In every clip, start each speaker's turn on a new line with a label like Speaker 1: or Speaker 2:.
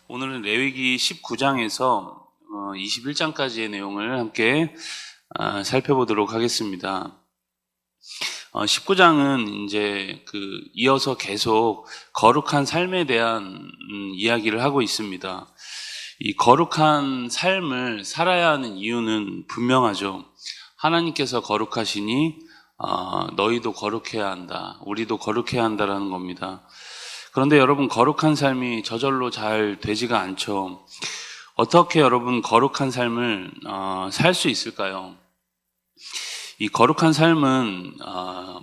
Speaker 1: 오늘은 레위기 19장에서 21장까지의 내용을 함께 살펴보도록 하겠습니다. 19장은 이제 이어서 계속 거룩한 삶에 대한 이야기를 하고 있습니다. 이 거룩한 삶을 살아야 하는 이유는 분명하죠. 하나님께서 거룩하시니 너희도 거룩해야 한다. 우리도 거룩해야 한다라는 겁니다. 그런데 여러분, 거룩한 삶이 저절로 잘 되지가 않죠. 어떻게 여러분 거룩한 삶을 살 수 있을까요? 이 거룩한 삶은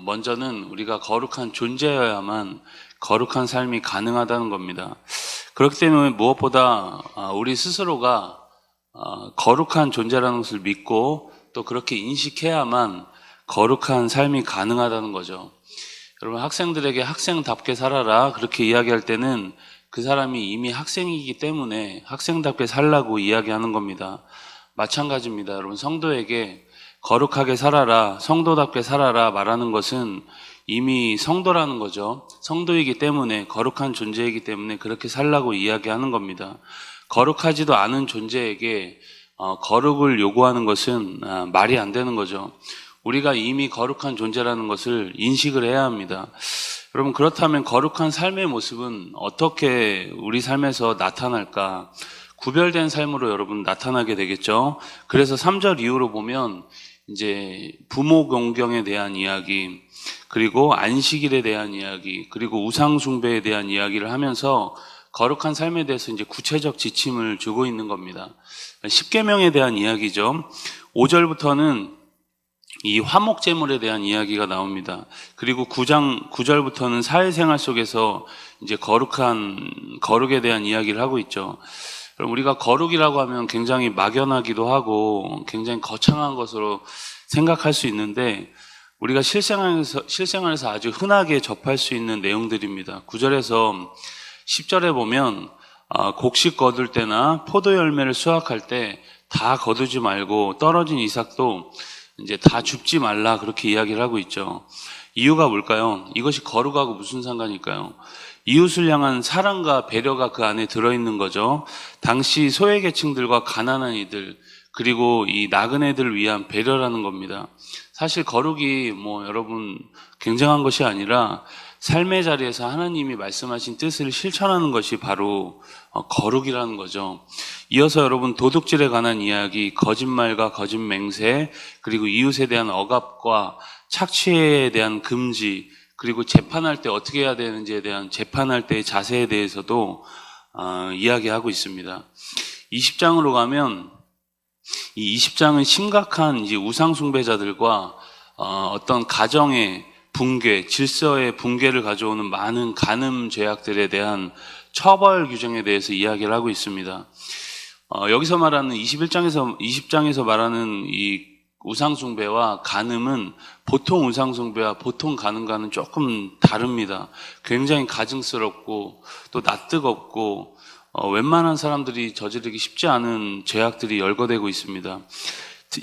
Speaker 1: 먼저는 우리가 거룩한 존재여야만 거룩한 삶이 가능하다는 겁니다. 그렇기 때문에 무엇보다 우리 스스로가 거룩한 존재라는 것을 믿고 또 그렇게 인식해야만 거룩한 삶이 가능하다는 거죠. 여러분, 학생들에게 학생답게 살아라 그렇게 이야기할 때는 그 사람이 이미 학생이기 때문에 학생답게 살라고 이야기하는 겁니다. 마찬가지입니다. 여러분, 성도에게 거룩하게 살아라, 성도답게 살아라 말하는 것은 이미 성도라는 거죠. 성도이기 때문에, 거룩한 존재이기 때문에 그렇게 살라고 이야기하는 겁니다. 거룩하지도 않은 존재에게 거룩을 요구하는 것은 말이 안 되는 거죠. 우리가 이미 거룩한 존재라는 것을 인식을 해야 합니다. 여러분, 그렇다면 거룩한 삶의 모습은 어떻게 우리 삶에서 나타날까? 구별된 삶으로 여러분 나타나게 되겠죠. 그래서 3절 이후로 보면 이제 부모 공경에 대한 이야기, 그리고 안식일에 대한 이야기, 그리고 우상 숭배에 대한 이야기를 하면서 거룩한 삶에 대해서 이제 구체적 지침을 주고 있는 겁니다. 십계명에 대한 이야기죠. 5절부터는 이 화목제물에 대한 이야기가 나옵니다. 그리고 9절부터는 사회생활 속에서 이제 거룩에 대한 이야기를 하고 있죠. 우리가 거룩이라고 하면 굉장히 막연하기도 하고 굉장히 거창한 것으로 생각할 수 있는데 우리가 실생활에서 아주 흔하게 접할 수 있는 내용들입니다. 9절에서 10절에 보면 곡식 거둘 때나 포도 열매를 수확할 때 다 거두지 말고 떨어진 이삭도 이제 다 줍지 말라 그렇게 이야기를 하고 있죠. 이유가 뭘까요? 이것이 거룩하고 무슨 상관일까요? 이웃을 향한 사랑과 배려가 그 안에 들어있는 거죠. 당시 소외계층들과 가난한 이들, 그리고 이 나그네들을 위한 배려라는 겁니다. 사실 거룩이 여러분 굉장한 것이 아니라 삶의 자리에서 하나님이 말씀하신 뜻을 실천하는 것이 바로 거룩이라는 거죠. 이어서 여러분, 도둑질에 관한 이야기, 거짓말과 거짓 맹세, 그리고 이웃에 대한 억압과 착취에 대한 금지, 그리고 재판할 때 어떻게 해야 되는지에 대한 재판할 때의 자세에 대해서도 이야기하고 있습니다. 20장으로 가면 이 20장은 심각한 이제 우상 숭배자들과 어떤 가정의 붕괴, 질서의 붕괴를 가져오는 많은 간음 죄악들에 대한 처벌 규정에 대해서 이야기를 하고 있습니다. 여기서 말하는 20장에서 말하는 이 우상숭배와 간음은 보통 우상숭배와 보통 간음과는 조금 다릅니다. 굉장히 가증스럽고 또 낯뜨겁고 웬만한 사람들이 저지르기 쉽지 않은 죄악들이 열거되고 있습니다.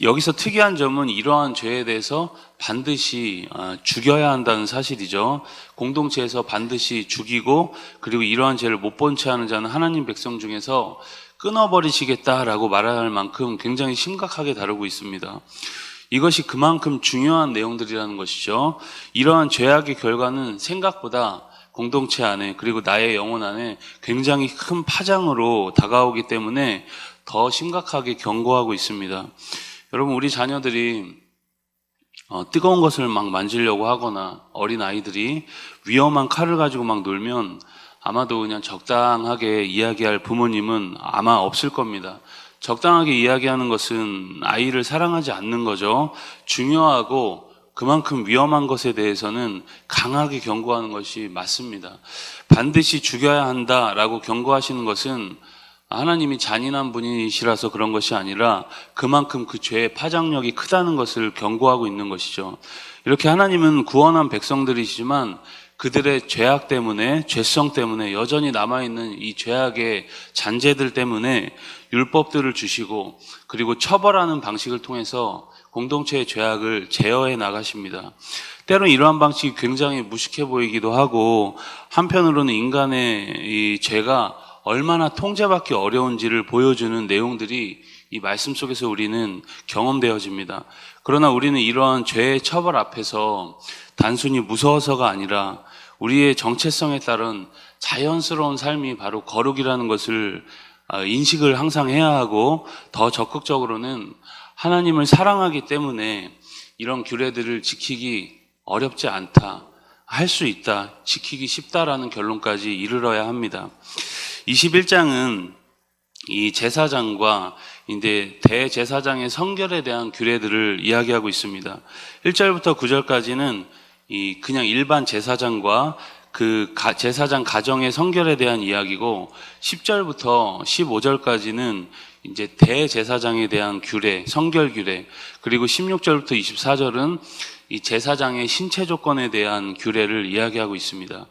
Speaker 1: 여기서 특이한 점은 이러한 죄에 대해서 반드시 죽여야 한다는 사실이죠. 공동체에서 반드시 죽이고, 그리고 이러한 죄를 못 본 채 하는 자는 하나님 백성 중에서 끊어버리시겠다라고 말할 만큼 굉장히 심각하게 다루고 있습니다. 이것이 그만큼 중요한 내용들이라는 것이죠. 이러한 죄악의 결과는 생각보다 공동체 안에, 그리고 나의 영혼 안에 굉장히 큰 파장으로 다가오기 때문에 더 심각하게 경고하고 있습니다. 여러분, 우리 자녀들이 뜨거운 것을 막 만지려고 하거나 어린 아이들이 위험한 칼을 가지고 막 놀면 아마도 그냥 적당하게 이야기할 부모님은 아마 없을 겁니다. 적당하게 이야기하는 것은 아이를 사랑하지 않는 거죠. 중요하고 그만큼 위험한 것에 대해서는 강하게 경고하는 것이 맞습니다. 반드시 죽여야 한다라고 경고하시는 것은 하나님이 잔인한 분이시라서 그런 것이 아니라 그만큼 그 죄의 파장력이 크다는 것을 경고하고 있는 것이죠. 이렇게 하나님은 구원한 백성들이시지만 그들의 죄악 때문에, 죄성 때문에 여전히 남아있는 이 죄악의 잔재들 때문에 율법들을 주시고, 그리고 처벌하는 방식을 통해서 공동체의 죄악을 제어해 나가십니다. 때로는 이러한 방식이 굉장히 무식해 보이기도 하고, 한편으로는 인간의 이 죄가 얼마나 통제받기 어려운지를 보여주는 내용들이 이 말씀 속에서 우리는 경험되어집니다. 그러나 우리는 이러한 죄의 처벌 앞에서 단순히 무서워서가 아니라 우리의 정체성에 따른 자연스러운 삶이 바로 거룩이라는 것을 인식을 항상 해야 하고, 더 적극적으로는 하나님을 사랑하기 때문에 이런 규례들을 지키기 어렵지 않다, 할 수 있다, 지키기 쉽다라는 결론까지 이르러야 합니다. 21장은 이 제사장과 이제 대제사장의 성결에 대한 규례들을 이야기하고 있습니다. 1절부터 9절까지는 이 그냥 일반 제사장과 그 제사장 가정의 성결에 대한 이야기고, 10절부터 15절까지는 이제 대제사장에 대한 규례, 성결 규례, 그리고 16절부터 24절은 이 제사장의 신체 조건에 대한 규례를 이야기하고 있습니다.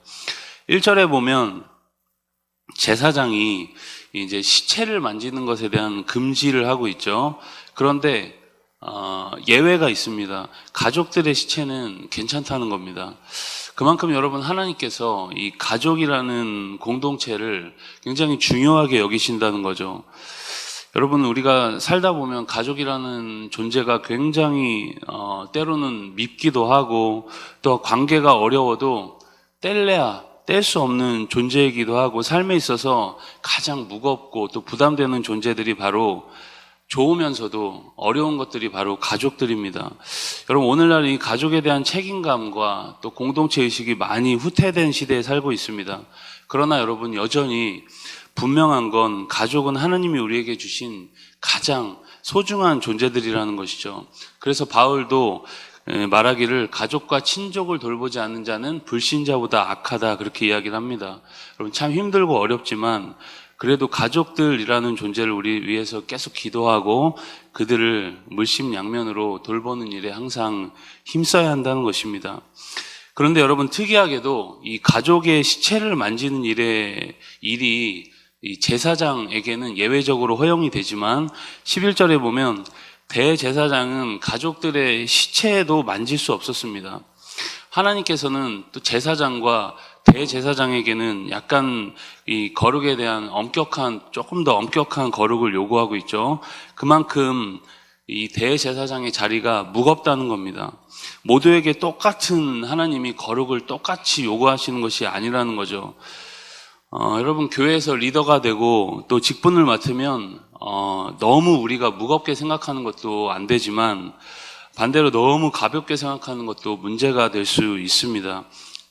Speaker 1: 1절에 보면 제사장이 이제 시체를 만지는 것에 대한 금지를 하고 있죠. 그런데 예외가 있습니다. 가족들의 시체는 괜찮다는 겁니다. 그만큼 여러분, 하나님께서 이 가족이라는 공동체를 굉장히 중요하게 여기신다는 거죠. 여러분, 우리가 살다 보면 가족이라는 존재가 굉장히 때로는 밉기도 하고, 또 관계가 어려워도 뗄래야 뗄 수 없는 존재이기도 하고, 삶에 있어서 가장 무겁고 또 부담되는 존재들이 바로, 좋으면서도 어려운 것들이 바로 가족들입니다. 여러분, 오늘날 이 가족에 대한 책임감과 또 공동체 의식이 많이 후퇴된 시대에 살고 있습니다. 그러나 여러분, 여전히 분명한 건 가족은 하나님이 우리에게 주신 가장 소중한 존재들이라는 것이죠. 그래서 바울도 말하기를 가족과 친족을 돌보지 않는 자는 불신자보다 악하다, 그렇게 이야기를 합니다. 여러분, 참 힘들고 어렵지만 그래도 가족들이라는 존재를 우리 위해서 계속 기도하고 그들을 물심양면으로 돌보는 일에 항상 힘써야 한다는 것입니다. 그런데 여러분, 특이하게도 이 가족의 시체를 만지는 일이 이 제사장에게는 예외적으로 허용이 되지만, 11절에 보면 대제사장은 가족들의 시체도 만질 수 없었습니다. 하나님께서는 또 제사장과 대제사장에게는 약간 이 거룩에 대한 조금 더 엄격한 거룩을 요구하고 있죠. 그만큼 이 대제사장의 자리가 무겁다는 겁니다. 모두에게 똑같은 하나님이 거룩을 똑같이 요구하시는 것이 아니라는 거죠. 여러분, 교회에서 리더가 되고 또 직분을 맡으면 너무 우리가 무겁게 생각하는 것도 안 되지만, 반대로 너무 가볍게 생각하는 것도 문제가 될 수 있습니다.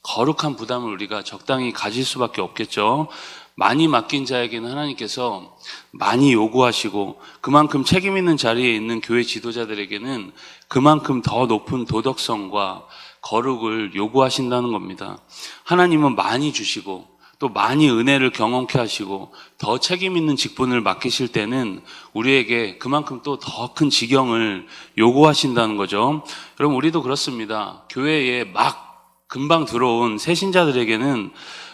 Speaker 1: 거룩한 부담을 우리가 적당히 가질 수밖에 없겠죠. 많이 맡긴 자에게는 하나님께서 많이 요구하시고, 그만큼 책임 있는 자리에 있는 교회 지도자들에게는 그만큼 더 높은 도덕성과 거룩을 요구하신다는 겁니다. 하나님은 많이 주시고 또 많이 은혜를 경험케 하시고 더 책임 있는 직분을 맡기실 때는 우리에게 그만큼 또 더 큰 지경을 요구하신다는 거죠. 여러분, 우리도 그렇습니다. 교회에 막 금방 들어온 새신자들에게는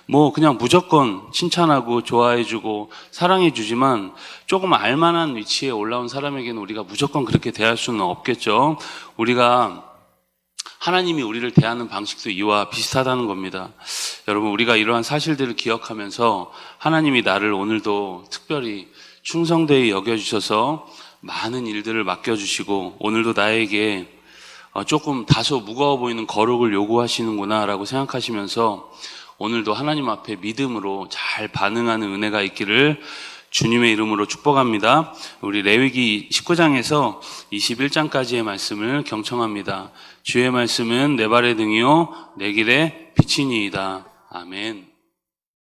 Speaker 1: 뭐 그냥 무조건 칭찬하고 좋아해주고 사랑해주지만, 조금 알만한 위치에 올라온 사람에게는 우리가 무조건 그렇게 대할 수는 없겠죠. 하나님이 우리를 대하는 방식도 이와 비슷하다는 겁니다. 여러분, 우리가 이러한 사실들을 기억하면서 하나님이 나를 오늘도 특별히 충성되이 여겨주셔서 많은 일들을 맡겨주시고, 오늘도 나에게 조금 다소 무거워 보이는 거룩을 요구하시는구나 라고 생각하시면서 오늘도 하나님 앞에 믿음으로 잘 반응하는 은혜가 있기를 주님의 이름으로 축복합니다. 우리 레위기 19장에서 21장까지의 말씀을 경청합니다. 주의 말씀은 내 발의 등이요 내 길의 빛이니이다. 아멘.